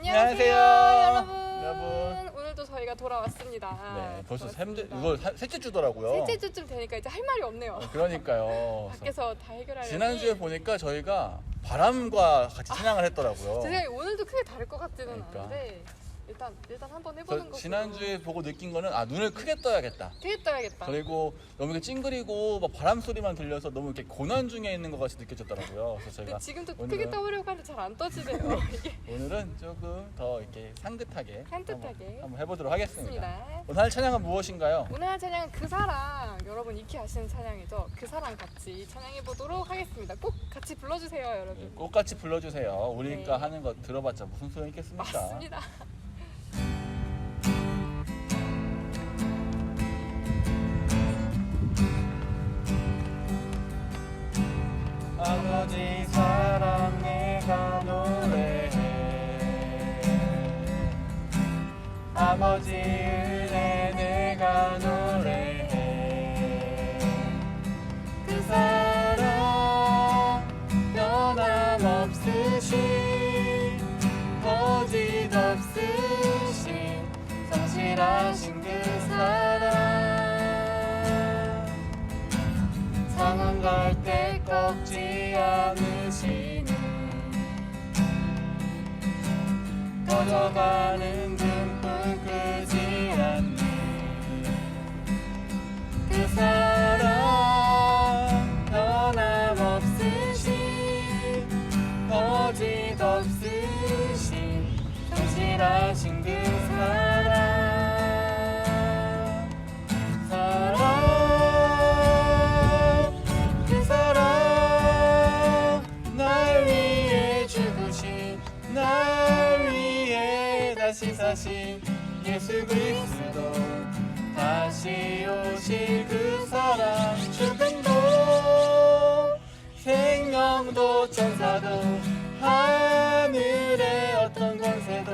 안녕하세요, 여러분. 오늘도 저희가 돌아왔습니다. 네, 벌써 이거 셋째 주더라고요. 셋째 주쯤 되니까 이제 할 말이 없네요. 그러니까요. 밖에서 다 해결하려니. 지난주에 보니까 저희가 바람과 같이 찬양을 했더라고요. 제 생각에 오늘도 크게 다를 것 같지는 그러니까. 않은데 일단 한번 해보는 거. 지난주에 보고 느낀 거는 눈을 크게 떠야겠다. 크게 떠야겠다. 그리고 너무 이렇게 찡그리고 막 바람 소리만 들려서 너무 이렇게 고난 중에 있는 것 같이 느껴졌더라고요. 그래서 저희가 근데 지금도 크게 떠보려고 하는데 잘 안 떠지네요. 이게. 오늘은 조금 더 이렇게 산뜻하게 한번 해보도록 하겠습니다. 좋습니다. 오늘 할 찬양은 무엇인가요? 오늘 할 찬양은 그 사랑, 여러분 익히 아시는 찬양이죠. 그 사랑 같이 찬양해 보도록 하겠습니다. 꼭 같이 불러주세요, 여러분. 꽃같이 불러주세요. 우리가 네. 하는 거 들어봤자 무슨 소용 있겠습니까? 맞습니다. 아버지 사랑 내가 노래해, 아버지 은혜 내가 노래해. 그 사랑 변함없으신, 거짓 없으신, 성실하신 그 사랑, 상한 갈 때 꺾지 않으시는, 꺼져가는 등불 끄지 않는 그 사랑, 변함없으신, 거짓 없으신, 성실하신 그 사랑, 그 사랑, 날 위해 죽으신, 날 위해 다시 사신 예수 그리스도, 다시 오실 그 사랑, 죽음도 생명도 천사도 하늘의 어떤 권세도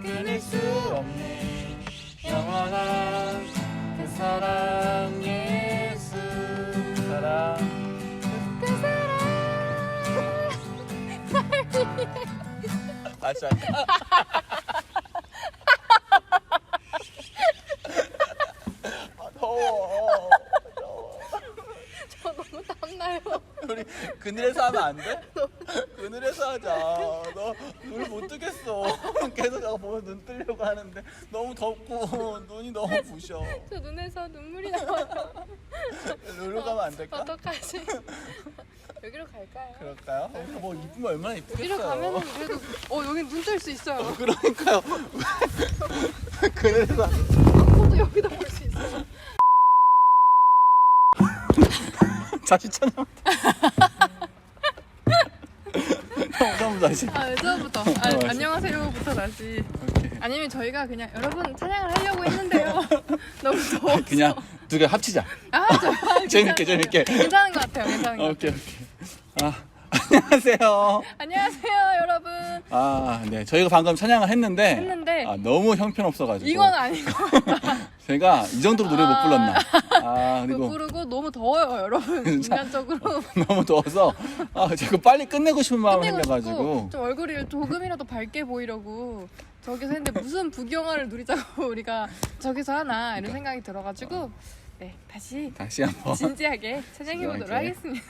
끊을 수 없는 영원한 그 사랑, 예수 사랑, 그 사랑. 다시 할까? 더워. 저 너무 땀나요. 우리 그늘에서 하면 안 돼? 그늘에서 하자. 너 눈을 못 뜨겠어. 계속 내가 보면 눈 뜨려고 하는데 너무 덥고 눈이 너무 부셔. 저 눈에서 눈물이 나와요. 여기로 가면 안 될까? 어떡하지? 여기로 갈까요? 그럴까요? 뭐 이쁘면 얼마나 이쁘겠어요. 여기로 가면은 그래도 여기 눈 뜰 수 있어요. 그러니까요. 그늘에서 저도 여기다 볼 수 있어요. 다시 찬양. 처음부터 다시. 처음부터. 맞아. 안녕하세요부터 다시. 오케이. 아니면 저희가 그냥 여러분 찬양을 하려고 했는데요. 너무 더워서. 그냥 두 개 합치자. 재밌게. 괜찮은 것 같아요. 괜찮은 것 오케이. 같아요. 안녕하세요. 안녕하세요, 여러분. 네. 저희가 방금 찬양을 했는데 너무 형편없어가지고 이건 아닌 것 같다. 제가 이 정도로 노래 못 불렀나. 못 그리고 부르고 너무 더워요, 여러분. 인간적으로. 너무 더워서 자꾸 빨리 끝내고 싶은 마음이 끝내고 생겨가지고 싶고, 좀 얼굴이 조금이라도 밝게 보이려고 저기서 했는데 무슨 부경화를 누리자고 우리가 저기서 하나 이런 생각이 들어가지고 네, 다시 한번 진지하게 찬양해보도록 진지하게. 하겠습니다.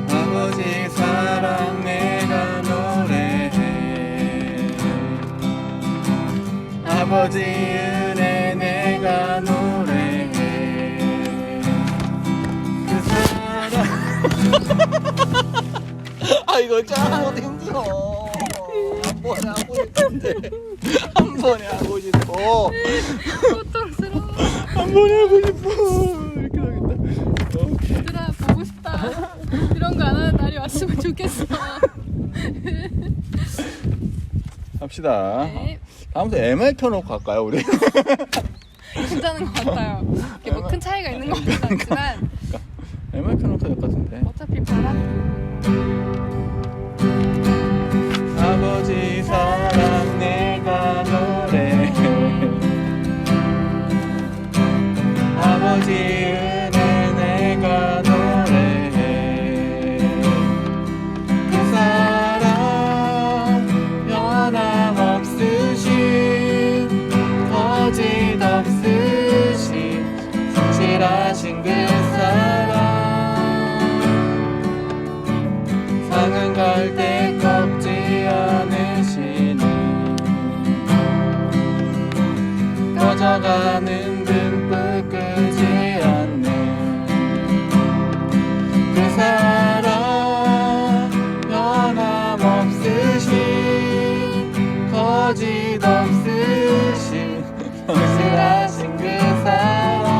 아버지 사랑 내가 노래해, 아버지 은혜 내가 노래해. 그 사랑 이거 짱하고도 힘들어. 한 번에 하고 싶은데 한 번에 하고 싶어. 고통스러워. 한 번에 하고 싶어. 이렇게 하겠다. 오케이. 얘들아 보고 싶다. 이런 거 안 하는 날이 왔으면 좋겠어. 합시다. 네. 다음부터 MR 켜놓고 갈까요 우리? 괜찮은 것 같아요. 이게 뭐 큰 차이가 있는 것 같진 않지만 MR 켜놓고 될 것 같은데. 어차피 바람. 아버지 사랑 내가 노래해, 아버지 은혜 내가 노래해. 그 사랑 변함없으신 거짓 없으신 성실하신 그 사랑 상은 갈 때 꺾지 않으시는 꺼져가는 등불 끄지 않는 그 사랑 변함없으신 거짓 없으신 성실하신 그 사랑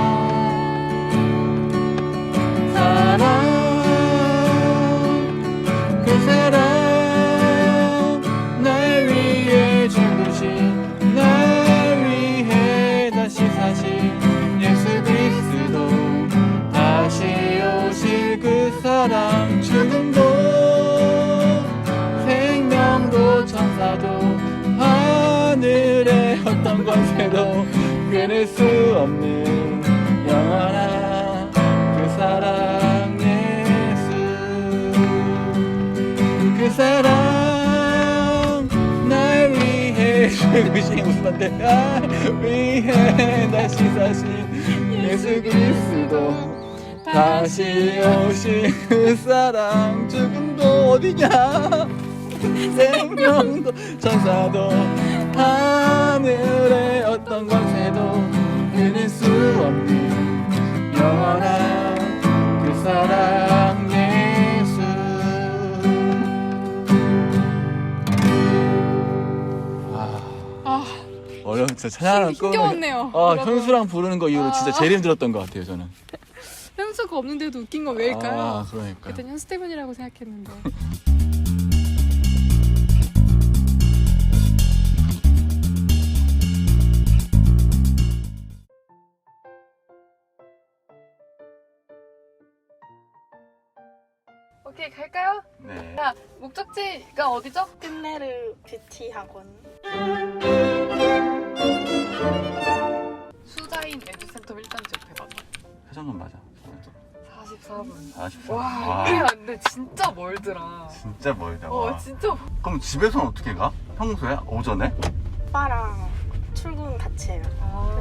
그 사랑 날 위해 죽으신 날 위해 다시 사신 예수 그리스도 다시 오실 그 사랑 죽음도 생명도 천사도 하늘의 어떤 권세도 끊을 수 없는 영원한 그 사랑 예수 그 사랑 날 위해 죽으신 웃으면데 날 위해 다시 사신 예수 그리스도 다시 오신 그 사랑 죽음도 어디냐 생명도 천사도 하늘의 어떤 권세도 끊을 수 없는 영원한 그 사랑 예수. 어려운 진짜 찬양하는 힘겨웠네요. 현수랑 부르는 거 이후로 진짜 제일 힘들었던 것 같아요 저는. 현수가 없는데도 웃긴 건 왜일까요? 그러니까요. 그땐 현수 때문이라고 생각했는데. 오케이 갈까요? 네. 자 목적지가 어디죠? 끝내르 뷰티 학원. 수자인 에듀센터 1단지 옆에 맞아. 회전문 맞아. 44분. 44분. 와 이게 안 돼. 진짜 멀더라. 진짜 멀다. 와. 진짜. 그럼 집에서는 어떻게 가? 평소에? 오전에? 오빠랑 출근 같이 해요.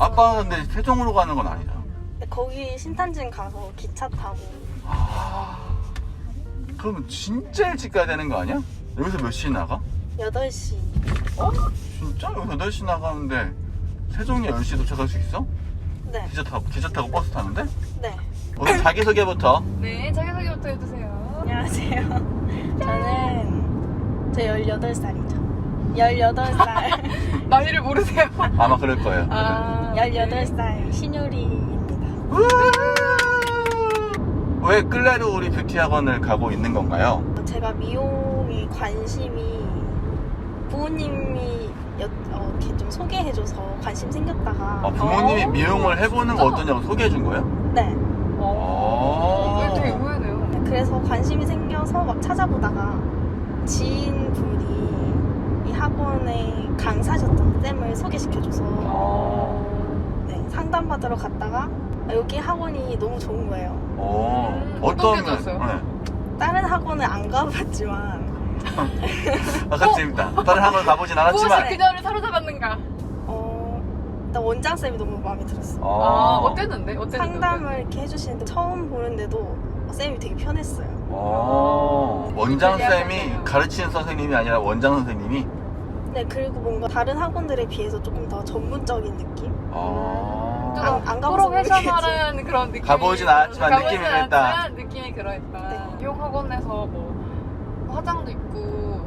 아빠는 근데 세종으로 가는 건 아니잖아. 근데 거기 신탄진 가서 기차 타고 그러면 진짜 일찍 가야 되는 거 아니야? 여기서 몇 시에 나가? 8시. 진짜? 여기서 8시 나가는데 세종에 10시에 도착할 수 있어? 네. 기차 타고 버스 타는데? 네. 오늘 자기소개부터. 네 자기소개부터 해주세요. 안녕하세요. 저는 18살이죠. 18살. 나이를 모르세요? 아마 그럴 거예요. 18살 신유리입니다. 왜 끌레르 우리 뷰티 학원을 가고 있는 건가요? 제가 미용에 관심이 부모님이 이렇게 좀 소개해줘서 관심 생겼다가 부모님이 미용을 해보는 거 진짜? 어떠냐고 소개해 준 거예요? 네. 되게 의외네요. 그래서 관심이 생겨서 막 찾아보다가 지인분이 이 학원에 강사셨던 쌤을 소개시켜줘서 네, 상담받으러 갔다가 여기 학원이 너무 좋은 거예요. 어떤 게 좋았어요? 네. 다른 학원을 안 가봤지만 아깝습니다. 다른 학원 가보진 무엇이 않았지만. 그녀를 사로잡았는가? 일단 원장쌤이 너무 마음에 들었어요. 어땠는데? 상담을 이렇게 해주시는데 처음 보는데도 쌤이 되게 편했어요. 원장쌤이 가르치는 선생님이 아니라 원장 선생님이? 네, 그리고 뭔가 다른 학원들에 비해서 조금 더 전문적인 느낌? 안 가봐서 프로페셔널한 그런 느낌. 가보진 않았지만 느낌이 그랬다. 느낌이 그랬다. 네. 미용 학원에서 뭐 화장도 있고,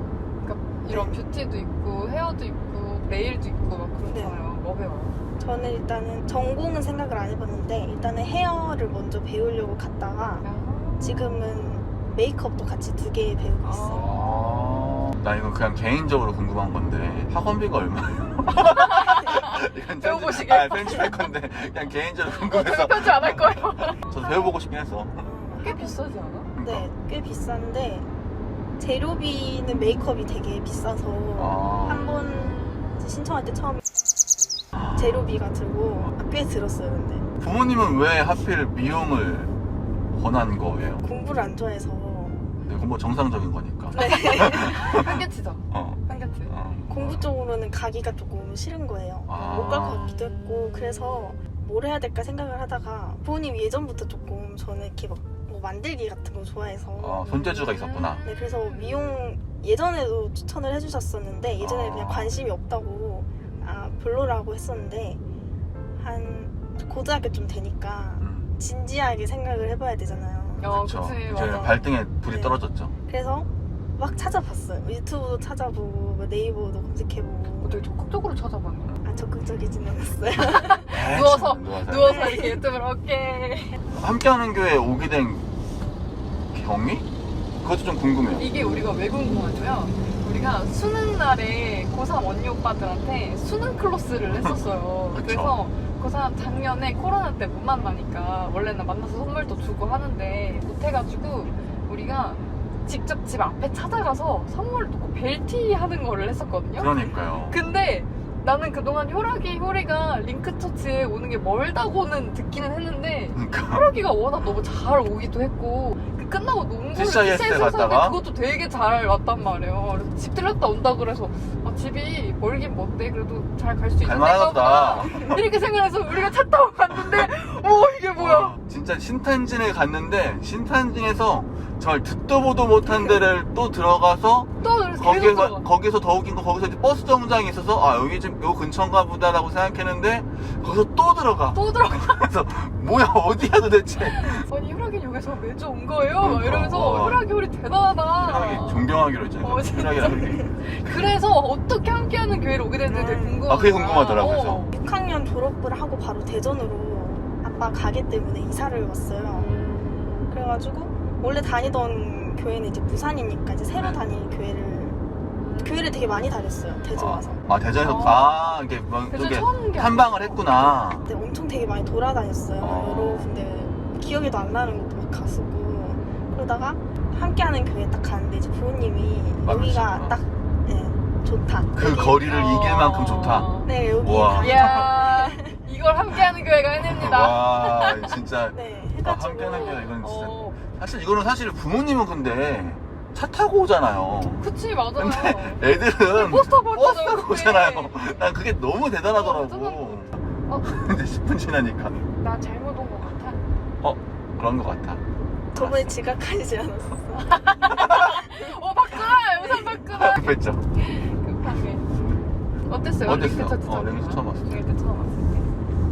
그러니까 이런 뷰티도 있고, 헤어도 있고, 네일도 있고 막 그렇잖아요. 뭐 배워요? 저는 일단은 전공은 생각을 안 해봤는데 일단은 헤어를 먼저 배우려고 갔다가 지금은 메이크업도 같이 2개 배우고 있어요. 나 이거 그냥 개인적으로 궁금한 건데 학원비가 얼마예요? 이건 배워보시게. 편집할 건데 그냥 개인적으로 궁금해서. 편집 안 할 거예요. 저도 배워보고 싶긴 했어. 꽤 비싸지 않아? 네, 꽤 비싼데 재료비는 메이크업이 되게 비싸서 한 번 신청할 때 처음에 재료비가 들고 꽤 들었어요. 근데 부모님은 왜 하필 미용을 권한 거예요? 공부를 안 좋아해서. 이건 뭐 정상적인 거니까. 네. 한계치죠. 어. 한계치. 공부 쪽으로는 가기가 조금 싫은 거예요. 아. 못 갈 것 같기도 했고 그래서 뭘 해야 될까 생각을 하다가 부모님 예전부터 조금 저는 이렇게 막 뭐 만들기 같은 거 좋아해서 손재주가 있었구나. 네, 그래서 미용 예전에도 추천을 해주셨었는데 예전에 그냥 관심이 없다고 별로라고 했었는데 한 고등학교 좀 되니까 진지하게 생각을 해봐야 되잖아요. 그렇죠. 그치, 이제 맞아. 발등에 불이 네. 떨어졌죠. 그래서 막 찾아봤어요. 유튜브도 찾아보고 뭐 네이버도 검색해보고. 되게 적극적으로 찾아봤네. 적극적이진 않았어요. 누워서 네. 이렇게 유튜브를 오케이. 함께하는 교회에 오게 된 경위? 그것도 좀 궁금해요. 이게 우리가 왜 궁금하냐면 우리가 수능 날에 고3 언니 오빠들한테 수능 클로스를 했었어요. 그쵸. 그래서 고3 작년에 코로나 때 못 만나니까 원래는 만나서 선물도 주고 하는데 못해가지고 우리가 직접 집 앞에 찾아가서 선물 놓고 벨티 하는 거를 했었거든요. 그러니까요. 근데 나는 그동안 효리가 링크처치에 오는 게 멀다고는 듣기는 했는데 그러니까 효라기가 워낙 너무 잘 오기도 했고 그 끝나고 농구를 CCIS 때 했었는데 갔다가? 그것도 되게 잘 왔단 말이에요. 그래서 집 들렸다 온다 그래서 집이 멀긴 먼데 그래도 잘 갈 수 있는 갈만하다. 데가 보다 이렇게 생각해서 우리가 차 타고 갔는데 이게 뭐야. 진짜 신탄진에 갔는데 신탄진에서 정말 듣도 보도 못한 데를 또 들어가서 또 계속 들어가. 거기서 더 웃긴 거 거기서 이제 버스 정장이 있어서 여기 지금 요 근처인가 보다라고 생각했는데 거기서 또 들어가. 그래서 뭐야 어디야 도대체. 아니 효라기 여기서 매주 온 거예요. 그러니까. 이러면서 효라기 대단하다. 효락이 존경하기로 했잖아요. 진짜. 효락이라는 게. 그래서 어떻게 함께하는 교회를 오게 됐는지 되게 궁금하다. 그게 궁금하더라고요. 그래서. 6학년 졸업을 하고 바로 대전으로 아빠 가게 때문에 이사를 왔어요. 그래가지고 원래 다니던 교회는 이제 부산이니까 이제 새로 다니는 교회를 되게 많이 다녔어요. 대전 와서. 대전에서 이게 뭐 대전 이게 처음 게 탐방을 했구나. 근데 엄청 되게 많이 돌아다녔어요. 여러 군데 기억에도 안 나는 것도 막 갔었고 그러다가 함께하는 교회 딱 갔는데 이제 부모님이 여기가 딱 좋다. 그 여기, 거리를 이길 만큼 좋다. 네 여기 우와. 다니다. 이야 이걸 함께하는 교회가 해냅니다. 와 진짜 네 해가지고 함께하는 게 이건 진짜 사실 부모님은 근데 차 타고 오잖아요. 그치 맞아요. 근데 애들은 버스 타고 타고 오잖아요. 난 그게 너무 대단하더라고. 근데 10분 지나니까 나 잘못 온 것 같아. 그런 것 같아. 저번에 지각하지 않았어. 바꾸라 우선 바꾸라. 급했죠. 급하게. 어땠어요? 어땠어요? 링크 처음 왔을 때. 링크 처음 왔을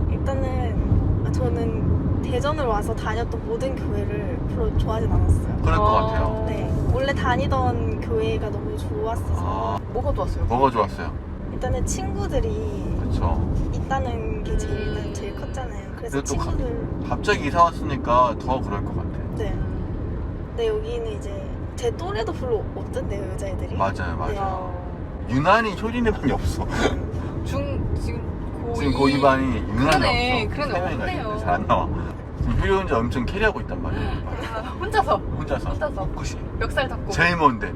때. 일단은 저는 대전을 와서 다녔던 모든 교회를 별로 좋아하진 않았어요. 그럴 것 같아요. 네 원래 다니던 교회가 너무 좋았어서 뭐가 좋았어요? 뭐가 좋았어요? 일단은 친구들이 그렇죠. 있다는 게 제일 컸잖아요. 그래서 근데 또 친구들 갑자기 이사 왔으니까 더 그럴 것 같아. 네. 근데 여기는 이제 제 또래도 별로 없던데요 여자애들이. 맞아요. 유난히 효린이만이 없어. 지금 지금 고이반이 유난히 없어. 그러네, 세 명이나 없네요. 있는데 잘 안 나와. 지금 효리 혼자 엄청 캐리하고 있단 말이야. 혼자서 혼자서. 그치. 멱살 잡고. 제일 먼데.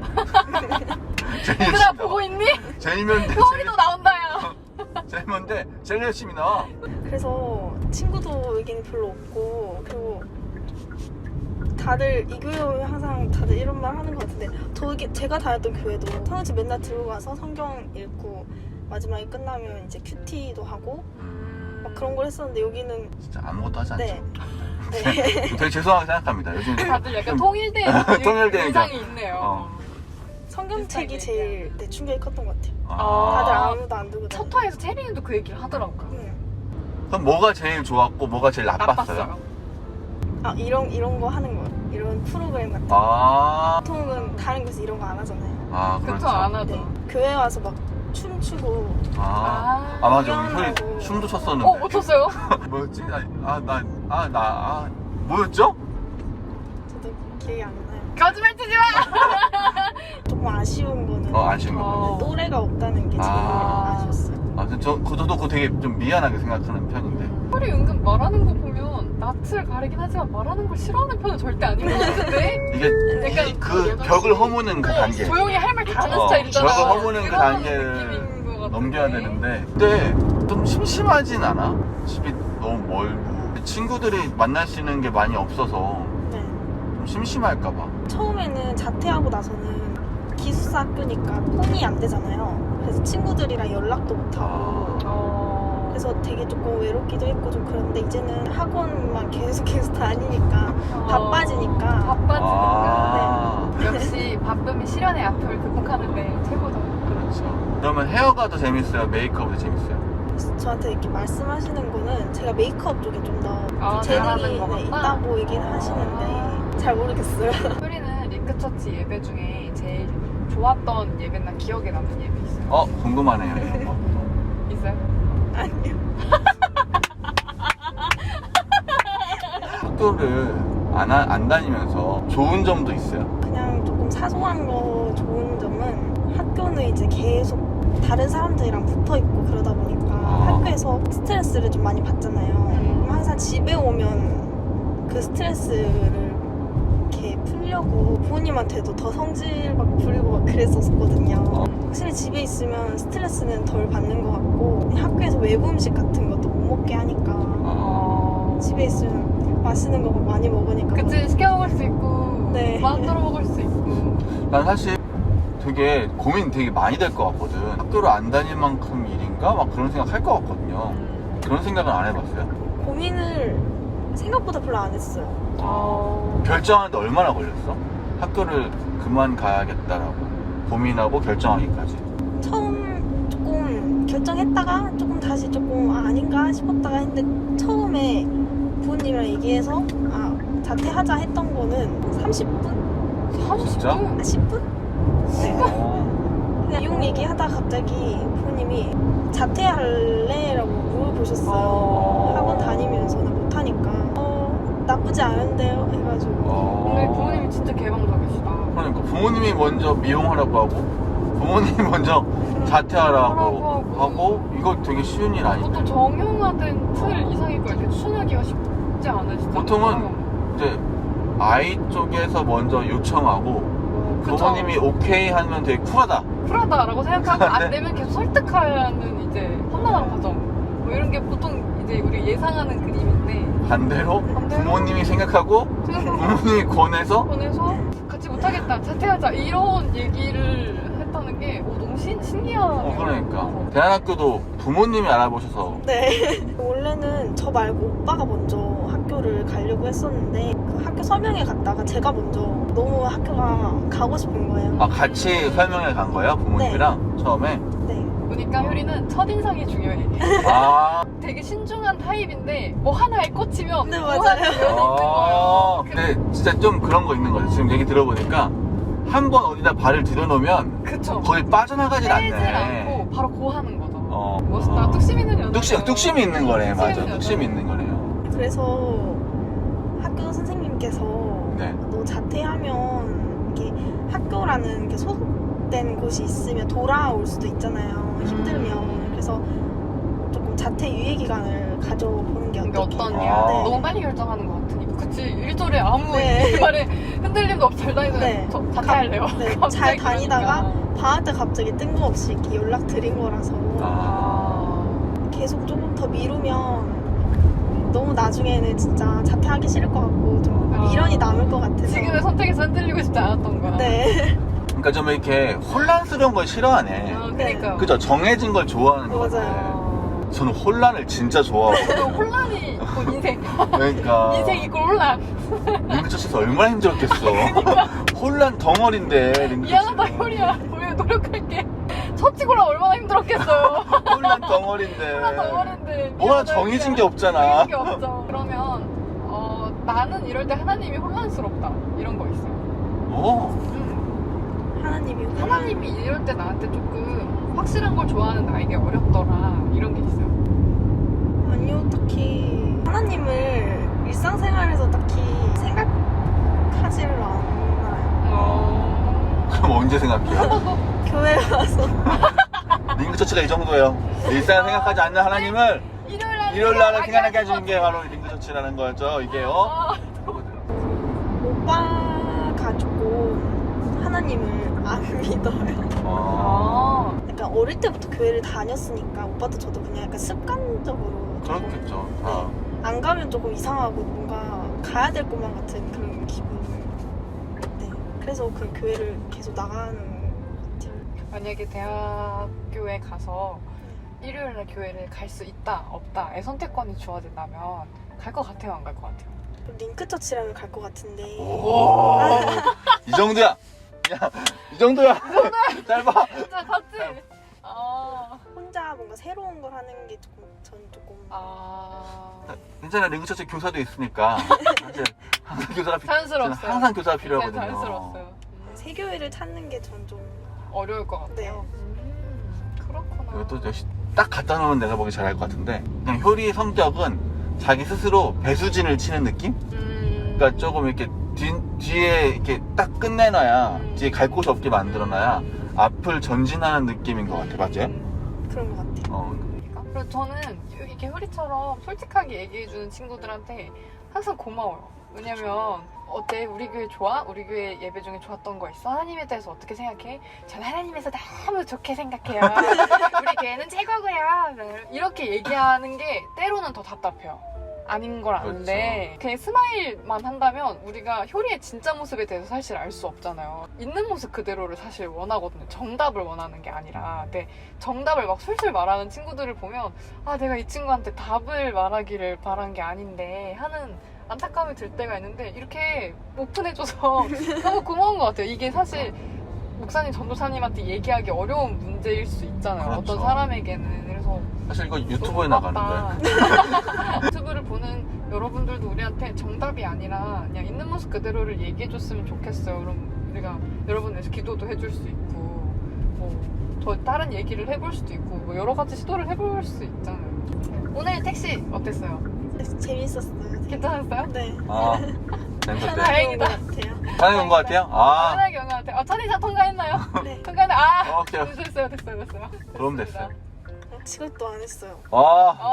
제일 얘들아 열심히 보고 나와. 있니? 제일 먼데. 효리도 나온다야. 제일 먼데. 제일 열심히 나와. 그래서 친구도 여기는 별로 없고 그리고 다들 이 교회 오면 항상 다들 이런 말 하는 것 같은데 제가 다녔던 교회도 성경책 맨날 들고 가서 성경 읽고 마지막에 끝나면 이제 큐티도 하고 막 그런 걸 했었는데 여기는 진짜 아무것도 하지 않죠. 네. 되게 죄송하게 생각합니다. 요즘 다들 약간 좀 통일된 통일된 인상이 있네요. 성경책이 제일 충격이 컸던 것 같아요. 아. 다들 아무도 안 들고 첫 화에서 체리님도 그 얘기를 하더라고요. 그럼 뭐가 제일 좋았고 뭐가 제일 나빴어요? 이런 거 하는 거 이런 프로그램 같은 거 보통은 다른 곳에서 이런 거 안 하잖아요. 그렇죠. 그쵸 안 하죠. 네. 교회 와서 막 춤추고 맞아. 우리 공연하고. 효리 춤도 췄었는데. 못 췄어요? 뭐였지? 뭐였죠? 저도 기억이 안 나요. 거짓말 치지 마! 조금 아쉬운 거는 아쉬운 거. 또래가 없다는 게 제일 아쉬웠어요. 저도 그거 되게 좀 미안하게 생각하는 편인데. 효리 은근 말하는 거 보면 낯을 가리긴 하지만 말하는 걸 싫어하는 편은 절대 아닌 것 같은데? 이게 약간 그 벽을 허무는 그 단계. 조용히 할 말 다 하는 스타일이잖아. 벽을 허무는 그 그런 단계를 느낌인 것 같은데. 넘겨야 되는데. 근데 좀 심심하진 않아? 집이 너무 멀고. 친구들이 만나시는 게 많이 없어서 네. 좀 심심할까봐. 처음에는 자퇴하고 나서는 기숙사 학교니까 폰이 안 되잖아요. 그래서 친구들이랑 연락도 못하고 그래서 되게 조금 외롭기도 했고 좀 그런데 이제는 학원만 계속해서 다니니까 바빠지니까 바빠지니까. 네. 역시 바쁨이 실현의 아픔을 극복하는데 최고죠. 그렇죠. 그러면 헤어가 더 재밌어요? 메이크업이 더 재밌어요? 저한테 이렇게 말씀하시는 거는 제가 메이크업 쪽에 좀 더 잘하는 재능이 것 같다? 있다고 얘기는 하시는데 잘 모르겠어요. 효리는 링크처치 예배 중에 제일 좋았던 예배나 기억에 남는 예배 있어요? 궁금하네요. 이런 거. 있어요? 아니요. 학교를 안 다니면서 좋은 점도 있어요? 그냥 조금 사소한 거 좋은 점은 학교는 이제 계속 다른 사람들이랑 붙어 있고 그러다 보니까 학교에서 스트레스를 좀 많이 받잖아요. 그럼 항상 집에 오면 그 스트레스를 이렇게 풀려고 부모님한테도 더 성질 막 부리고 막 그랬었거든요. 확실히 집에 있으면 스트레스는 덜 받는 것 같고 학교에서 외부 음식 같은 것도 못 먹게 하니까 집에 있으면 맛있는 거 많이 먹으니까 그치, 시켜 먹을 수 있고 네. 마음대로 먹을 수 있고. 난 사실 되게 고민 되게 많이 될 것 같거든. 학교를 안 다닐 만큼 일인가? 막 그런 생각 할 것 같거든요. 그런 생각은 안 해봤어요? 고민을 생각보다 별로 안 했어요. 결정하는데 얼마나 걸렸어? 학교를 그만 가야겠다라고 고민하고 결정하기까지. 처음 조금 결정했다가 조금 다시 조금 아닌가 싶었다가 했는데 처음에 부모님이랑 얘기해서 자퇴하자 했던 거는 30분? 진짜? 10분? 네. 그냥 용 얘기하다가 갑자기 부모님이 자퇴할래? 라고 물어보셨어요. 학원 다니면서는 못하니까 나쁘지 않은데요? 해가지고 근데 부모님이 진짜 개방적이시다. 그러니까 부모님이 먼저 미용하라고 하고 부모님이 먼저 자퇴하라고 하고 이거 되게 쉬운 일 아닌데. 그것도 정형화된 틀 이상일 거 이렇게 추천하기가 쉽지 않으시죠? 보통은 이제 아이 쪽에서 먼저 요청하고 부모님이 오케이 하면 되게 쿨하다. 쿨하다라고 생각하고 네. 안 되면 계속 설득하는 이제 험난한 과정. 뭐 이런 게 보통 이제 우리 예상하는 그림인데 반대로 부모님이 생각하고 부모님이 권해서 같이 못하겠다, 자퇴하자 이런 얘기를 했다는 게 너무 신기하네요. 그러니까 대안학교도 부모님이 알아보셔서. 네. 원래는 저 말고 오빠가 먼저 학교를 가려고 했었는데 그 학교 설명회 갔다가 제가 먼저 너무 학교가 가고 싶은 거예요. 같이 설명회 간 거예요? 부모님이랑 처음에? 네. 보니까 효리는 첫인상이 중요해. 되게 신중한 타입인데 뭐 하나에 꽂히면 네, 뭐 맞아요. 하나 면이 있는 거예요. 근데 진짜 좀 그런 거 있는 거죠. 지금 얘기 들어보니까 한 번 어디다 발을 들여놓으면 그쵸. 거의 빠져나가질 빼질 않네. 않고 바로 고하는 거죠. 멋있다. 멋있다. 뚝심 있는 여자. 뚝심이 있는 거네. 맞아. 있는 뚝심이 있는 거네요. 그래서 학교 선생님께서 네. 너 자퇴하면 이게 학교라는 게 소속된 곳이 있으면 돌아올 수도 있잖아요. 힘들면. 그래서 조금 자퇴 유예 기간을 가져보는 게 그게 어떻게 어떠냐. 네. 너무 빨리 결정하는 것 같으니까. 그치. 일절에 아무 네. 말에 흔들림도 없이 잘 다니는 네. 저 자퇴할래요. 네, 잘 갑자기 다니다가 그러니까. 방학 때 갑자기 뜬금없이 이렇게 연락 드린 거라서 계속 조금 더 미루면 너무 나중에는 진짜 자퇴하기 싫을 것 같고 좀 미련이 남을 것 같아서 지금의 선택에서 흔들리고 싶지 않았던 거야. 네. 그러니까 좀 이렇게 혼란스러운 걸 싫어하네. 그러니까요. 그죠? 정해진 걸 좋아하는 거 같아. 맞아요. 저는 혼란을 진짜 좋아하고. 저는 혼란이 있고 인생. 그러니까 인생 이고 혼란. 링크처치에서 얼마나 힘들었겠어. 혼란 덩어리인데 미안하다 효리야. 우리가 노력할게. 처치고라 얼마나 힘들었겠어요. 혼란 덩어리인데. 혼란 덩어리인데. 뭐 하나 정해진 게 없잖아. 정해진 게 없죠. 그러면 나는 이럴 때 하나님이 혼란스럽다. 이런 거 있어요. 하나님이 이럴 때 나한테 조금 확실한 걸 좋아하는 나에게 어렵더라. 이런 게 있어요. 아니요, 딱히 하나님을 일상생활에서 딱히 생각하지를 않아요. 그럼 언제 생각해요? 교회 가서 링크처치가 이 정도예요. 일상 생각하지 않는 하나님을 일요일 날은 생각나게 해주는 게 바로 링크처치라는 거죠. 이게요. 오빠가 조금 하나님을 안 믿어요. 약간 어릴 때부터 교회를 다녔으니까 오빠도 저도 그냥 약간 습관적으로 그렇겠죠. 안 가면 조금 이상하고 뭔가 가야 될 것만 같은 그런 기분. 네. 그래서 그 교회를 계속 나가는 것 같아요. 만약에 대학교에 가서 일요일날 교회를 갈 수 있다 없다의 선택권이 주어진다면 갈 것 같아요, 안 갈 것 같아요? 링크처치라면 갈 것 같은데. 오, 이 정도야. 야, 이 정도야. 짧아. 진짜 갔지? 아. 혼자 뭔가 새로운 걸 하는 게 전 조금 괜찮아, 링크처치 교사도 있으니까. 사실 항상 교사가 자연스러웠어요. 항상 교사가 필요하거든요. 자연스러웠어요. 새 교회를 찾는 게 전 좀 어려울 것 같아요. 그렇구나. 이것도 역시 딱 갖다 놓으면 내가 보기 잘할 것 같은데, 그냥 효리의 성격은 자기 스스로 배수진을 치는 느낌? 그러니까 조금 이렇게 뒤에 이렇게 딱 끝내놔야 뒤에 갈 곳이 없게 만들어놔야 앞을 전진하는 느낌인 것 같아. 맞지? 그런 것 같아요. 그리고 저는 이렇게 효리처럼 솔직하게 얘기해주는 친구들한테 항상 고마워요. 왜냐면 어때? 우리 교회 좋아? 우리 교회 예배 중에 좋았던 거 있어? 하나님에 대해서 어떻게 생각해? 전 하나님에서 너무 좋게 생각해요. 우리 교회는 최고고요. 이렇게 얘기하는 게 때로는 더 답답해요. 아닌 걸 아는데 그냥 스마일만 한다면 우리가 효리의 진짜 모습에 대해서 사실 알 수 없잖아요. 있는 모습 그대로를 사실 원하거든요. 정답을 원하는 게 아니라. 근데 정답을 막 술술 말하는 친구들을 보면 아, 내가 이 친구한테 답을 말하기를 바란 게 아닌데 하는 안타까움이 들 때가 있는데, 이렇게 오픈해줘서 너무 고마운 것 같아요. 이게 사실 목사님, 전도사님한테 얘기하기 어려운 문제일 수 있잖아요. 그렇죠. 어떤 사람에게는. 그래서 사실 이거 유튜브에 나가는 거야. 유튜브를 보는 여러분들도 우리한테 정답이 아니라 그냥 있는 모습 그대로를 얘기해줬으면 좋겠어요. 그럼 우리가 여러분에서 기도도 해줄 수 있고, 뭐 더 다른 얘기를 해볼 수도 있고, 뭐 여러 가지 시도를 해볼 수 있잖아요. 오늘 택시 어땠어요? 재밌었어요. 괜찮았어요? 네. 아, 재밌었대. 다행이다. 같아요. 편하게 온 것 같아요? 아, 편하게 온 것 같아요. 천의사 통과했나요? 네. 통과했네. 아, 오케이. 됐어요. 그럼 됐어요. 시간도 안 했어요.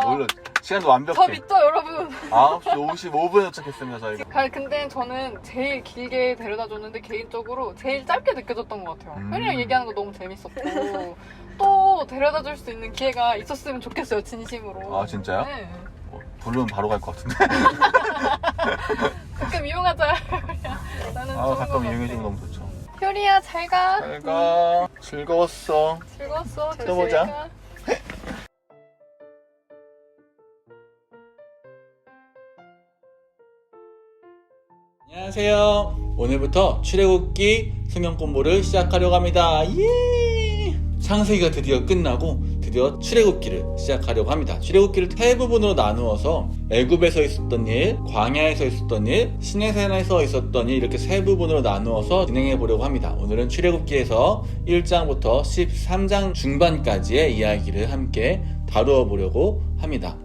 물론 시간도 완벽해. 저 믿죠, 여러분? 9시 55분에 도착했습니다, 저희가. 근데 저는 제일 길게 데려다 줬는데 개인적으로 제일 짧게 느껴졌던 것 같아요. 음. 현이랑 얘기하는 거 너무 재밌었고 또 데려다 줄 수 있는 기회가 있었으면 좋겠어요, 진심으로. 아, 진짜요? 네. 부르면 바로 갈 것 같은데. 가끔 이용하자. 나는 좋은 가끔 것 같아. 이용해주면 너무 좋죠. 효리야, 잘 가. 잘 가. 즐거웠어. 즐거웠어. 또 보자. 조심히 가. 안녕하세요. 오늘부터 출애굽기 성경 공부를 시작하려고 합니다. 예! 창세기가 드디어 끝나고 드디어 출애굽기를 시작하려고 합니다. 출애굽기를 세 부분으로 나누어서 애굽에서 있었던 일, 광야에서 있었던 일, 시내산에서 있었던 일, 이렇게 세 부분으로 나누어서 진행해 보려고 합니다. 오늘은 출애굽기에서 1장부터 13장 중반까지의 이야기를 함께 다루어 보려고 합니다.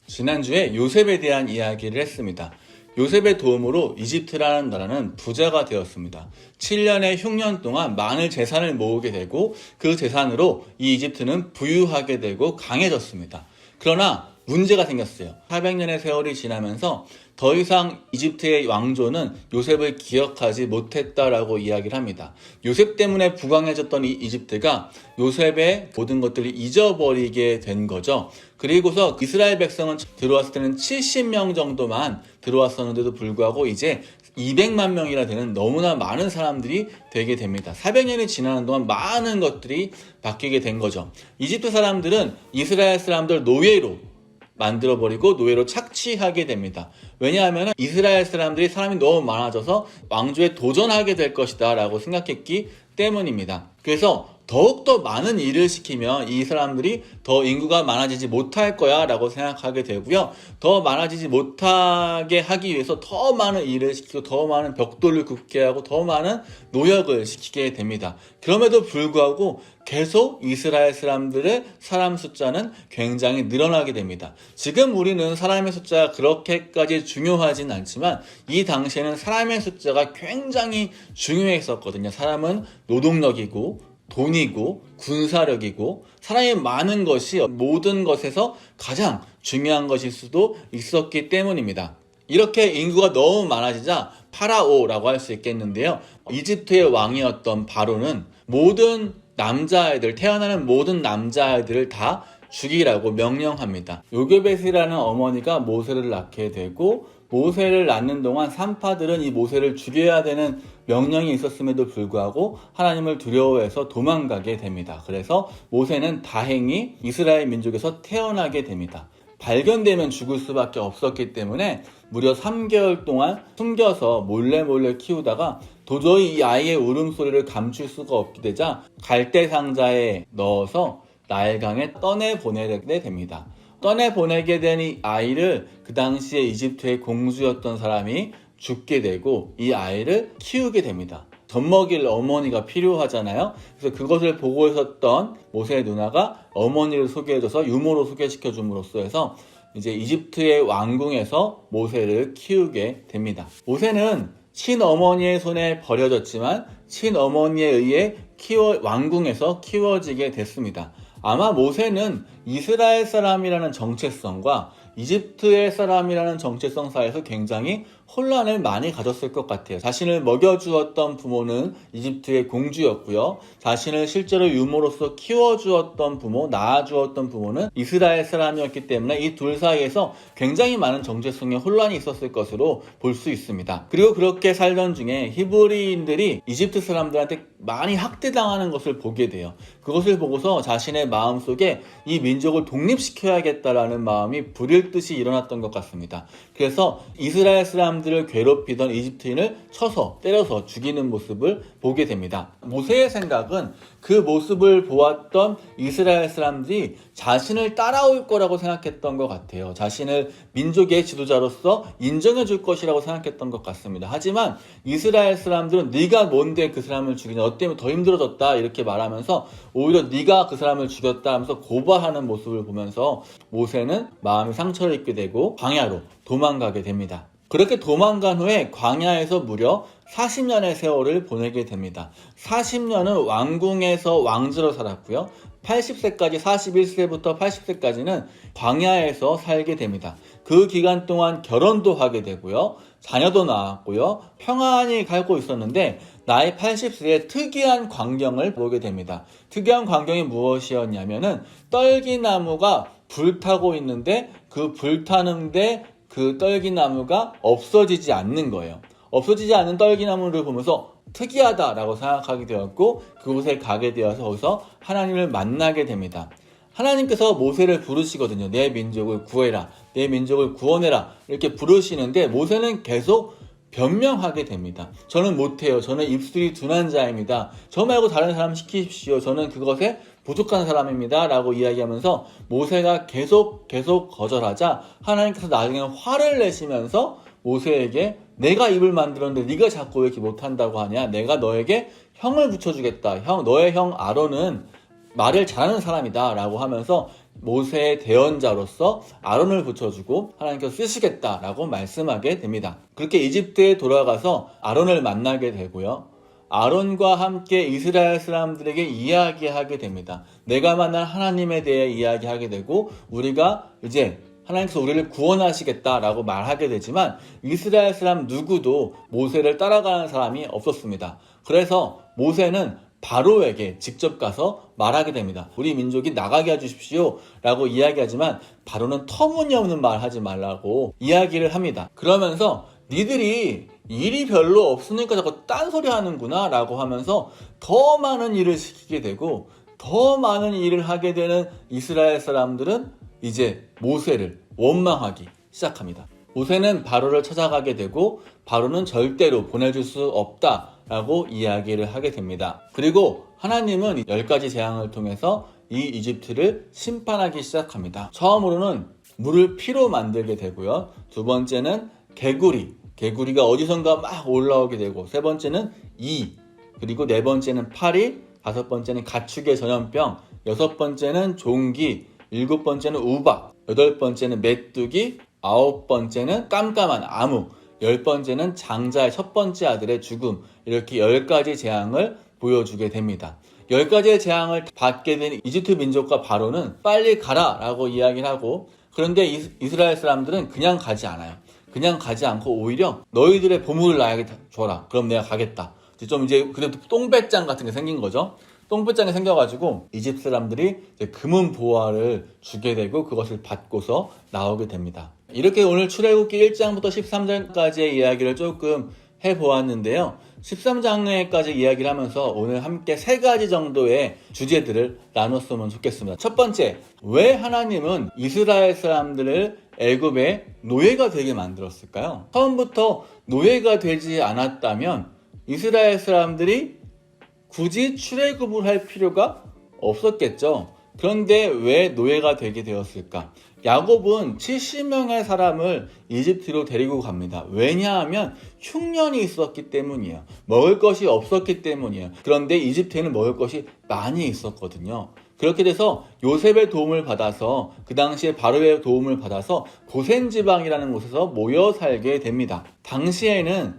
지난주에 요셉에 대한 이야기를 했습니다. 요셉의 도움으로 이집트라는 나라는 부자가 되었습니다. 7년의 흉년 동안 많은 재산을 모으게 되고 그 재산으로 이 이집트는 부유하게 되고 강해졌습니다. 그러나 문제가 생겼어요. 400년의 세월이 지나면서 더 이상 이집트의 왕조는 요셉을 기억하지 못했다라고 이야기를 합니다. 요셉 때문에 부강해졌던 이 이집트가 요셉의 모든 것들을 잊어버리게 된 거죠. 그리고서 이스라엘 백성은 들어왔을 때는 70명 정도만 들어왔었는데도 불구하고 이제 200만 명이나 되는 너무나 많은 사람들이 되게 됩니다. 400년이 지나는 동안 많은 것들이 바뀌게 된 거죠. 이집트 사람들은 이스라엘 사람들 노예로 만들어버리고 노예로 착취하게 됩니다. 왜냐하면 이스라엘 사람들이 사람이 너무 많아져서 왕조에 도전하게 될 것이다 라고 생각했기 때문입니다. 그래서 더욱더 많은 일을 시키면 이 사람들이 더 인구가 많아지지 못할 거야 라고 생각하게 되고요. 더 많아지지 못하게 하기 위해서 더 많은 일을 시키고 더 많은 벽돌을 굽게 하고 더 많은 노역을 시키게 됩니다. 그럼에도 불구하고 계속 이스라엘 사람들의 사람 숫자는 굉장히 늘어나게 됩니다. 지금 우리는 사람의 숫자가 그렇게까지 중요하진 않지만 이 당시에는 사람의 숫자가 굉장히 중요했었거든요. 사람은 노동력이고 돈이고 군사력이고 사람이 많은 것이 모든 것에서 가장 중요한 것일 수도 있었기 때문입니다. 이렇게 인구가 너무 많아지자 파라오라고 할 수 있겠는데요. 이집트의 왕이었던 바로는 모든 남자아이들, 태어나는 모든 남자아이들을 다 죽이라고 명령합니다. 요게벳이라는 어머니가 모세를 낳게 되고 모세를 낳는 동안 산파들은 이 모세를 죽여야 되는 명령이 있었음에도 불구하고 하나님을 두려워해서 도망가게 됩니다. 그래서 모세는 다행히 이스라엘 민족에서 태어나게 됩니다. 발견되면 죽을 수밖에 없었기 때문에 무려 3개월 동안 숨겨서 몰래 키우다가 도저히 이 아이의 울음소리를 감출 수가 없게 되자 갈대 상자에 넣어서 나일강에 떠내보내게 됩니다. 떠내보내게 된 이 아이를 그 당시에 이집트의 공주였던 사람이 죽게 되고 이 아이를 키우게 됩니다. 젖먹일 어머니가 필요하잖아요. 그래서 그것을 보고 있었던 모세의 누나가 어머니를 소개해줘서 유모로 소개시켜 줌으로써 해서 이제 이집트의 왕궁에서 모세를 키우게 됩니다. 모세는 친어머니의 손에 버려졌지만 친어머니에 의해 왕궁에서 키워지게 됐습니다. 아마 모세는 이스라엘 사람이라는 정체성과 이집트의 사람이라는 정체성 사이에서 굉장히 혼란을 많이 가졌을 것 같아요. 자신을 먹여주었던 부모는 이집트의 공주였고요. 자신을 실제로 유모로서 키워주었던 부모, 낳아주었던 부모는 이스라엘 사람이었기 때문에 이 둘 사이에서 굉장히 많은 정체성의 혼란이 있었을 것으로 볼 수 있습니다. 그리고 그렇게 살던 중에 히브리인들이 이집트 사람들한테 많이 학대당하는 것을 보게 돼요. 그것을 보고서 자신의 마음속에 이 민족을 독립시켜야겠다라는 마음이 불일 듯이 일어났던 것 같습니다. 그래서 이스라엘 사람들을 괴롭히던 이집트인을 쳐서 때려서 죽이는 모습을 보게 됩니다. 모세의 생각은 그 모습을 보았던 이스라엘 사람들이 자신을 따라올 거라고 생각했던 것 같아요. 자신을 민족의 지도자로서 인정해 줄 것이라고 생각했던 것 같습니다. 하지만 이스라엘 사람들은 네가 뭔데 그 사람을 죽이냐, 너 때문에 더 힘들어졌다 이렇게 말하면서 오히려 네가 그 사람을 죽였다 하면서 고발하는 모습을 보면서 모세는 마음의 상처를 입게 되고 광야로 도망가게 됩니다. 그렇게 도망간 후에 광야에서 무려 40년의 세월을 보내게 됩니다. 40년은 왕궁에서 왕자로 살았고요. 80세까지 41세부터 80세까지는 광야에서 살게 됩니다. 그 기간 동안 결혼도 하게 되고요. 자녀도 낳았고요. 평안히 살고 있었는데 나이 80세에 특이한 광경을 보게 됩니다. 특이한 광경이 무엇이었냐면은 떨기나무가 불타고 있는데 그 불타는데 그 떨기나무가 없어지지 않는 거예요. 없어지지 않는 떨기나무를 보면서 특이하다라고 생각하게 되었고 그곳에 가게 되어서 거기서 하나님을 만나게 됩니다. 하나님께서 모세를 부르시거든요. 내 민족을 구해라, 내 민족을 구원해라 이렇게 부르시는데 모세는 계속 변명하게 됩니다. 저는 못해요. 저는 입술이 둔한 자입니다. 저 말고 다른 사람 시키십시오. 저는 그것에 부족한 사람입니다. 라고 이야기하면서 모세가 계속 거절하자 하나님께서 나중에 화를 내시면서 모세에게 내가 입을 만들었는데 네가 자꾸 왜 이렇게 못한다고 하냐. 내가 너에게 형을 붙여주겠다. 너의 형 아론은 말을 잘하는 사람이다. 라고 하면서 모세의 대언자로서 아론을 붙여주고 하나님께서 쓰시겠다라고 말씀하게 됩니다. 그렇게 이집트에 돌아가서 아론을 만나게 되고요. 아론과 함께 이스라엘 사람들에게 이야기하게 됩니다. 내가 만난 하나님에 대해 이야기하게 되고 우리가 이제 하나님께서 우리를 구원하시겠다라고 말하게 되지만 이스라엘 사람 누구도 모세를 따라가는 사람이 없었습니다. 그래서 모세는 바로에게 직접 가서 말하게 됩니다. 우리 민족이 나가게 해주십시오 라고 이야기하지만 바로는 터무니없는 말 하지 말라고 이야기를 합니다. 그러면서 니들이 일이 별로 없으니까 자꾸 딴소리 하는구나 라고 하면서 더 많은 일을 시키게 되고 더 많은 일을 하게 되는 이스라엘 사람들은 이제 모세를 원망하기 시작합니다. 모세는 바로를 찾아가게 되고 바로는 절대로 보내줄 수 없다라고 이야기를 하게 됩니다. 그리고 하나님은 10가지 재앙을 통해서 이 이집트를 심판하기 시작합니다. 처음으로는 물을 피로 만들게 되고요. 두 번째는 개구리가 어디선가 막 올라오게 되고 세 번째는 그리고 네 번째는 파리, 다섯 번째는 가축의 전염병, 여섯 번째는 종기, 일곱 번째는 우박, 여덟 번째는 메뚜기, 아홉 번째는 깜깜한 암흑, 열 번째는 장자의 첫 번째 아들의 죽음. 이렇게 10가지 재앙을 보여주게 됩니다. 10가지의 재앙을 받게 된 이집트 민족과 바로는 빨리 가라 라고 이야기를 하고 그런데 이스라엘 사람들은 그냥 가지 않아요. 그냥 가지 않고 오히려 너희들의 보물을 나에게 줘라. 그럼 내가 가겠다. 좀 이제 그래도 똥배짱 같은 게 생긴 거죠. 똥배짱이 생겨가지고 이집트 사람들이 이제 금은 보화를 주게 되고 그것을 받고서 나오게 됩니다. 이렇게 오늘 출애굽기 1장부터 13장까지의 이야기를 조금 해보았는데요. 13장까지 이야기를 하면서 오늘 함께 3가지 정도의 주제들을 나눴으면 좋겠습니다. 첫 번째, 왜 하나님은 이스라엘 사람들을 애굽의 노예가 되게 만들었을까요? 처음부터 노예가 되지 않았다면 이스라엘 사람들이 굳이 출애굽을 할 필요가 없었겠죠. 그런데 왜 노예가 되게 되었을까? 야곱은 70명의 사람을 이집트로 데리고 갑니다. 왜냐하면 흉년이 있었기 때문이에요. 먹을 것이 없었기 때문이에요. 그런데 이집트에는 먹을 것이 많이 있었거든요. 그렇게 돼서 요셉의 도움을 받아서 그 당시에 바로의 도움을 받아서 고센 지방이라는 곳에서 모여 살게 됩니다. 당시에는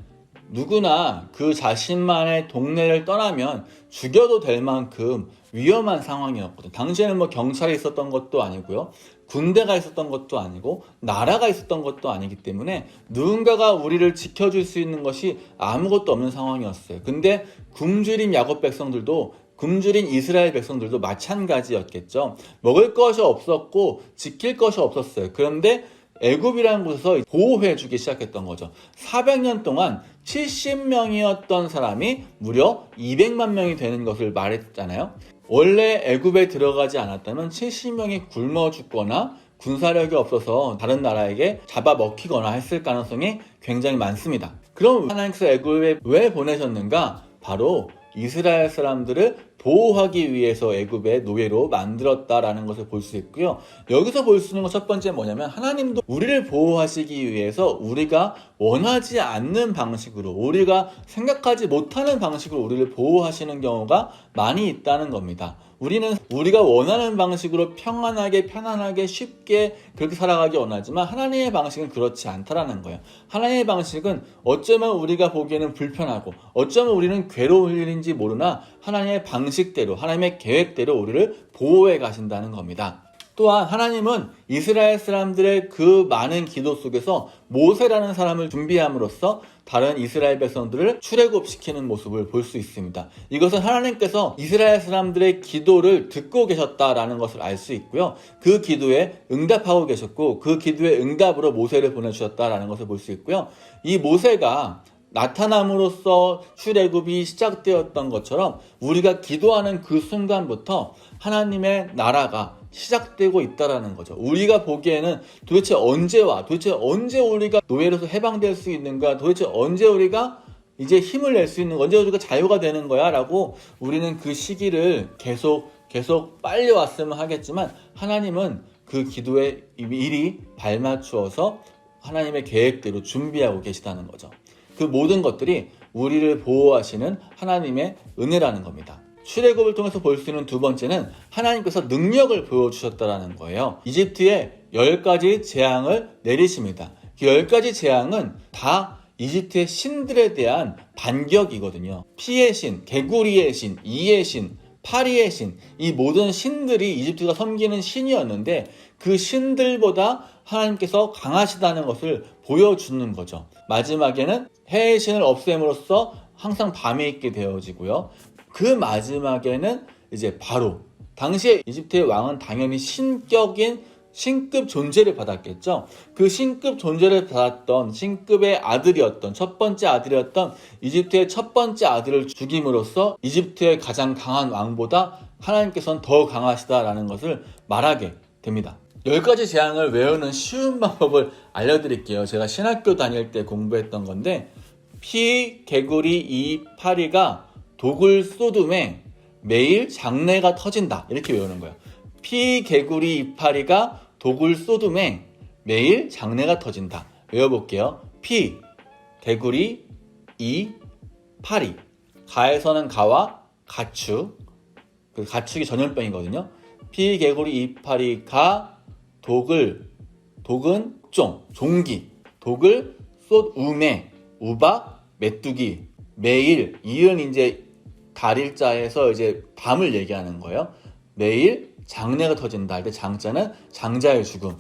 누구나 그 자신만의 동네를 떠나면 죽여도 될 만큼 위험한 상황이었거든요. 당시에는 뭐 경찰이 있었던 것도 아니고요. 군대가 있었던 것도 아니고 나라가 있었던 것도 아니기 때문에 누군가가 우리를 지켜줄 수 있는 것이 아무것도 없는 상황이었어요. 근데 굶주린 야곱 백성들도 굶주린 이스라엘 백성들도 마찬가지였겠죠. 먹을 것이 없었고 지킬 것이 없었어요. 그런데 애굽이라는 곳에서 보호해주기 시작했던 거죠. 400년 동안 70명이었던 사람이 무려 200만 명이 되는 것을 말했잖아요. 원래 애굽에 들어가지 않았다면 70명이 굶어 죽거나 군사력이 없어서 다른 나라에게 잡아먹히거나 했을 가능성이 굉장히 많습니다. 그럼 하나님께서 애굽에 왜 보내셨는가? 바로 이스라엘 사람들을 보호하기 위해서 애굽의 노예로 만들었다라는 것을 볼 수 있고요. 여기서 볼 수 있는 것 첫 번째 뭐냐면 하나님도 우리를 보호하시기 위해서 우리가 원하지 않는 방식으로 우리가 생각하지 못하는 방식으로 우리를 보호하시는 경우가 많이 있다는 겁니다. 우리는 우리가 원하는 방식으로 평안하게 편안하게 쉽게 그렇게 살아가기 원하지만 하나님의 방식은 그렇지 않다라는 거예요. 하나님의 방식은 어쩌면 우리가 보기에는 불편하고 어쩌면 우리는 괴로울 일인지 모르나 하나님의 방식대로 하나님의 계획대로 우리를 보호해 가신다는 겁니다. 또한 하나님은 이스라엘 사람들의 그 많은 기도 속에서 모세라는 사람을 준비함으로써 다른 이스라엘 백성들을 출애굽시키는 모습을 볼 수 있습니다. 이것은 하나님께서 이스라엘 사람들의 기도를 듣고 계셨다라는 것을 알 수 있고요. 그 기도에 응답하고 계셨고 그 기도의 응답으로 모세를 보내주셨다라는 것을 볼 수 있고요. 이 모세가 나타남으로써 출애굽이 시작되었던 것처럼 우리가 기도하는 그 순간부터 하나님의 나라가 시작되고 있다라는 거죠. 우리가 보기에는 도대체 언제 우리가 노예로서 해방될 수 있는가, 도대체 언제 우리가 이제 힘을 낼 수 있는, 언제 우리가 자유가 되는 거야 라고 우리는 그 시기를 계속 빨리 왔으면 하겠지만 하나님은 그 기도에 일이 발맞추어서 하나님의 계획대로 준비하고 계시다는 거죠. 그 모든 것들이 우리를 보호하시는 하나님의 은혜라는 겁니다. 출애굽을 통해서 볼 수 있는 두 번째는 하나님께서 능력을 보여주셨다는 거예요. 이집트에 10가지 재앙을 내리십니다. 그 10가지 재앙은 다 이집트의 신들에 대한 반격이거든요. 피의 신, 개구리의 신, 이의 신, 파리의 신, 이 모든 신들이 이집트가 섬기는 신이었는데 그 신들보다 하나님께서 강하시다는 것을 보여주는 거죠. 마지막에는 해의 신을 없앰으로써 항상 밤에 있게 되어지고요. 그 마지막에는 이제 바로 당시에 이집트의 왕은 당연히 신급 존재를 받았겠죠. 그 신급 존재를 받았던 신급의 아들이었던 첫 번째 아들이었던 이집트의 첫 번째 아들을 죽임으로써 이집트의 가장 강한 왕보다 하나님께서는 더 강하시다라는 것을 말하게 됩니다. 10가지 재앙을 외우는 쉬운 방법을 알려드릴게요. 제가 신학교 다닐 때 공부했던 건데 피, 개구리, 이, 파리가 독을 쏟음에 매일 장내가 터진다. 이렇게 외우는 거예요. 피, 개구리, 이파리가 독을 쏟음에 매일 장내가 터진다. 외워볼게요. 피, 개구리, 이, 파리. 가에서는 가와 가축. 그 가축이 전염병이거든요. 피, 개구리, 이파리, 가, 독은 종기. 독을 쏟음에 우박, 메뚜기. 매일, 이은 이제 달일자에서 이제 밤을 얘기하는 거예요. 매일 장내가 터진다 할 때 장자는 장자의 죽음.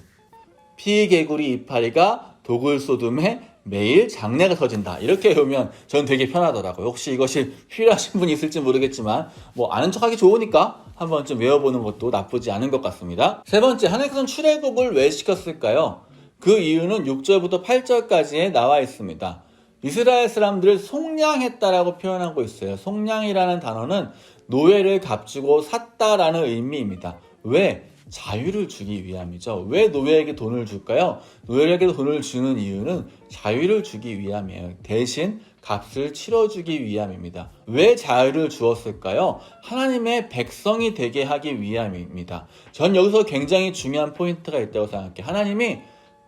피, 개구리, 이파리가 도굴 소돔에 매일 장례가 터진다. 이렇게 외우면 전 되게 편하더라고요. 혹시 이것이 필요하신 분이 있을지 모르겠지만 뭐 아는 척하기 좋으니까 한번 좀 외워보는 것도 나쁘지 않은 것 같습니다. 세 번째, 하나님께서는 출애굽을 왜 시켰을까요? 그 이유는 6절부터 8절까지에 나와 있습니다. 이스라엘 사람들을 속량했다라고 표현하고 있어요. 속량이라는 단어는 노예를 값주고 샀다라는 의미입니다. 왜? 자유를 주기 위함이죠. 왜 노예에게 돈을 줄까요? 노예에게 돈을 주는 이유는 자유를 주기 위함이에요. 대신 값을 치러주기 위함입니다. 왜 자유를 주었을까요? 하나님의 백성이 되게 하기 위함입니다. 전 여기서 굉장히 중요한 포인트가 있다고 생각해요.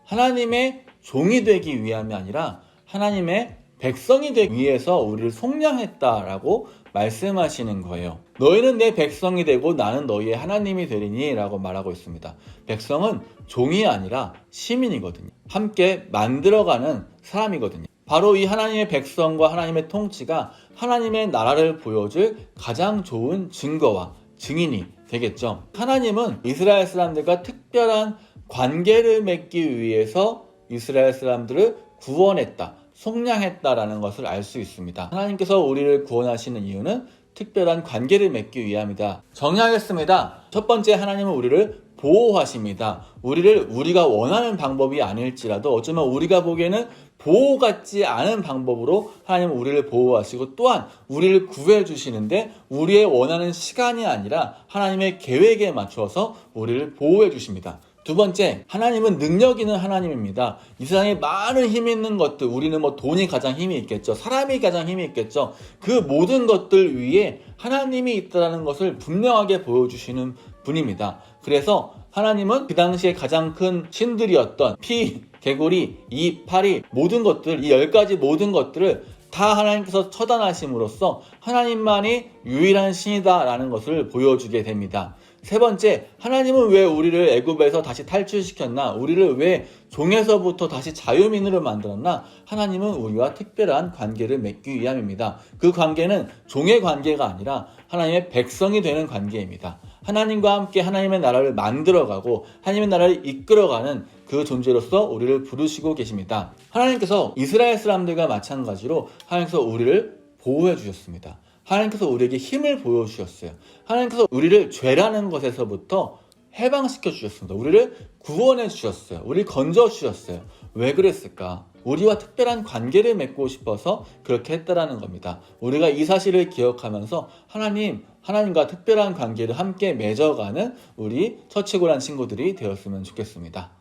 하나님의 종이 되기 위함이 아니라 하나님의 백성이 되기 위해서 우리를 속량했다라고 말씀하시는 거예요. 너희는 내 백성이 되고 나는 너희의 하나님이 되리니 라고 말하고 있습니다. 백성은 종이 아니라 시민이거든요. 함께 만들어가는 사람이거든요. 바로 이 하나님의 백성과 하나님의 통치가 하나님의 나라를 보여줄 가장 좋은 증거와 증인이 되겠죠. 하나님은 이스라엘 사람들과 특별한 관계를 맺기 위해서 이스라엘 사람들을 구원했다, 속량했다라는 것을 알 수 있습니다. 하나님께서 우리를 구원하시는 이유는 특별한 관계를 맺기 위함이다. 정리하겠습니다. 첫 번째, 하나님은 우리를 보호하십니다. 우리가 원하는 방법이 아닐지라도 어쩌면 우리가 보기에는 보호 같지 않은 방법으로 하나님은 우리를 보호하시고 또한 우리를 구해 주시는데 우리의 원하는 시간이 아니라 하나님의 계획에 맞춰서 우리를 보호해 주십니다. 두 번째, 하나님은 능력 있는 하나님입니다. 이 세상에 많은 힘 있는 것들, 우리는 뭐 돈이 가장 힘이 있겠죠. 사람이 가장 힘이 있겠죠. 그 모든 것들 위에 하나님이 있다는 것을 분명하게 보여주시는 분입니다. 그래서 하나님은 그 당시에 가장 큰 신들이었던 피, 개구리, 이, 파리, 모든 것들, 이 10가지 모든 것들을 다 하나님께서 처단하심으로써 하나님만이 유일한 신이다라는 것을 보여주게 됩니다. 세 번째, 하나님은 왜 우리를 애굽에서 다시 탈출시켰나? 우리를 왜 종에서부터 다시 자유민으로 만들었나? 하나님은 우리와 특별한 관계를 맺기 위함입니다. 그 관계는 종의 관계가 아니라 하나님의 백성이 되는 관계입니다. 하나님과 함께 하나님의 나라를 만들어가고 하나님의 나라를 이끌어가는 그 존재로서 우리를 부르시고 계십니다. 하나님께서 이스라엘 사람들과 마찬가지로 하나님께서 우리를 보호해 주셨습니다. 하나님께서 우리에게 힘을 보여주셨어요. 하나님께서 우리를 죄라는 것에서부터 해방시켜 주셨습니다. 우리를 구원해 주셨어요. 우리를 건져 주셨어요. 왜 그랬을까? 우리와 특별한 관계를 맺고 싶어서 그렇게 했다라는 겁니다. 우리가 이 사실을 기억하면서 하나님과 특별한 관계를 함께 맺어가는 우리 처치고란 친구들이 되었으면 좋겠습니다.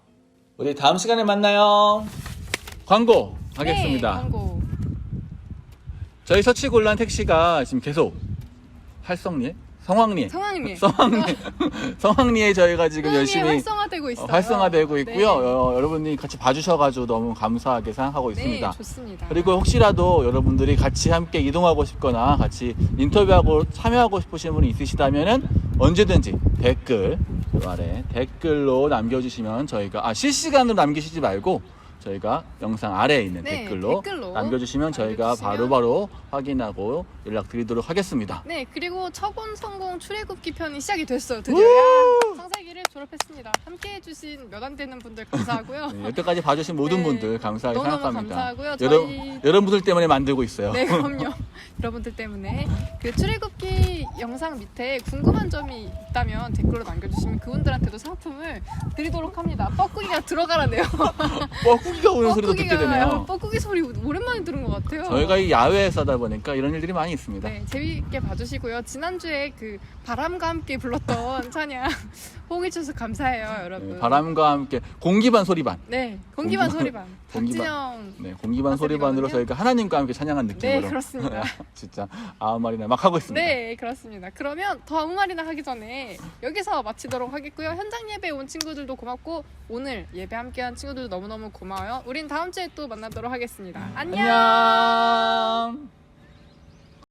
우리 다음 시간에 만나요. 광고 하겠습니다. 네, 광고. 저희 서치곤란 택시가 지금 계속 성황리에 저희가 지금 열심히 활성화되고 있어요. 활성화되고 있고요. 네. 여러분이 같이 봐주셔가지고 너무 감사하게 생각하고 있습니다. 네, 좋습니다. 그리고 혹시라도 여러분들이 같이 함께 이동하고 싶거나 같이 인터뷰하고 참여하고 싶으신 분이 있으시다면은 언제든지 댓글 아래 댓글로 남겨주시면 저희가 실시간으로 남기시지 말고 저희가 영상 아래에 있는 댓글로 남겨주시면 저희가 바로바로 확인하고 연락드리도록 하겠습니다. 네, 그리고 척온 성공 출애굽기 편이 시작이 됐어요. 드디어 창세기를 졸업했습니다. 함께 해주신 몇 안 되는 분들 감사하고요. 네, 여태까지 봐주신 모든 분들 감사하게 너무너무 생각합니다. 감사하고요. 여러분들 때문에 만들고 있어요. 네, 그럼요. 여러분들 때문에 그 출애굽기 영상 밑에 궁금한 점이 있다면 댓글로 남겨주시면 그분들한테도 상품을 드리도록 합니다. 뻐꾸기가 들어가라네요. 뻐꾸기가 우는 소리도 듣게 되네요. 뻐꾸기 소리 오랜만에 들은 것 같아요. 저희가 이 야외에서 하다 보니까 이런 일들이 많이 있습니다. 네, 재미있게 봐주시고요. 지난주에 그 바람과 함께 불렀던 찬양 호응해주셔서 감사해요, 여러분. 네, 바람과 함께 공기반 소리반. 네, 공기반 소리반. 공기반. 박진영. 네, 공기반 소리반으로 저희가 하나님과 함께 찬양한 느낌으로. 네, 그렇습니다. 진짜 아무 말이나 막 하고 있습니다. 네, 그렇습니다. 그러면 더 아무 말이나 하기 전에 여기서 마치도록 하겠고요. 현장 예배 온 친구들도 고맙고 오늘 예배 함께한 친구들도 너무너무 고마워요. 우린 다음 주에 또 만나도록 하겠습니다. 안녕. 안녕.